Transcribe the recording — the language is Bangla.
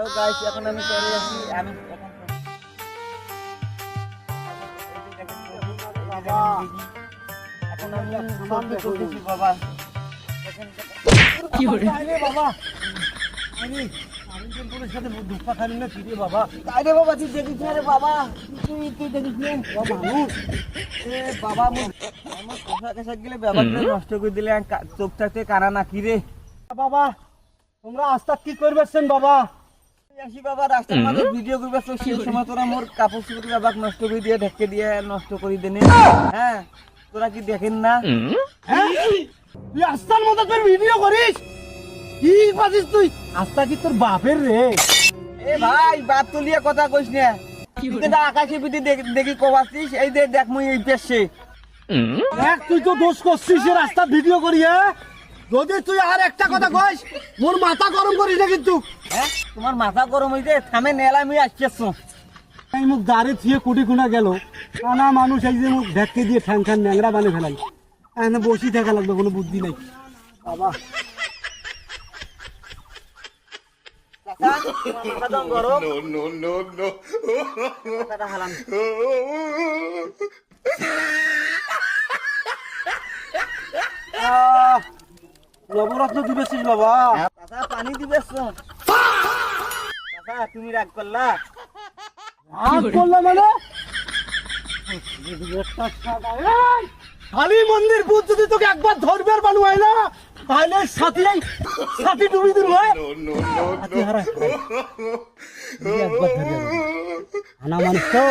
গাইস এখন আমি চলে আসি আমি এখন আমি সামনে চলতেছি বাবা কি হরে বাবা আমি তোর সাথে দুঃখা খালি না কি রে বাবা আরে বাবা তুই দেখিস না রে বাবা তুই দেখিস না মানুষ এ বাবা আমার পোশাক আশাক গেলে ব্যাপারটা নষ্ট করে দিলে চোখটাতে কানা না কি রে বাবা তোমরা আস্তা কি করবেছেন বাবা আসি বাবা রাস্তার মাঝে ভিডিও করবে তো সেই সময় তোরা মোর কাপড় চোপড় বাবাক নষ্ট করে দিয়ে ঢেকে দিয়ে নষ্ট করে দেনে হ্যাঁ তোরা কি দেখেন না হ্যাঁ তুই আস্তার মতো তোর ভিডিও করিস কি পাচ্ছিস তুই আস্তা কি তোর বাপের রে এ ভাই বাপ তুলিয়ে কথা কইস না তুই তো আকাশে পিঠে দেখি কবাছিস এই দেখ মুই এই পেছে দেখ তুই তো দোষ করছিস এ রাস্তা ভিডিও করি হ্যাঁ যদি তুই আর একটা কথা কইস মোর মাথা গরম করিস না কিন্তু হ্যাঁ তোমার মাথা গরম হইছে থামে নেলা মুই আসতেছ এই মুখ দাঁড়ে থিয়ে কোটি কোনা গেল কানা মানুষ এই যে মুখ ঢেকে দিয়ে ঠ্যাং ঠ্যাং ন্যাংরা বানিয়ে ফেলাই এখানে বসি থাকা লাগবে কোনো বুদ্ধি নাই বাবা মাথা গরম No. মাথাটা হালাম নবরত্ন দিবেছিস বাবা চাচা পানি দিবেছ চাচা তুমি রাগ করলা আজ করলাম মানে কালী মন্দির ভূত যদি তোকে একবার ধরবার বানু হয় না তাহলে সাথী ডুবি দিল হয় No. একবার ধরবে আনা মানুষ তো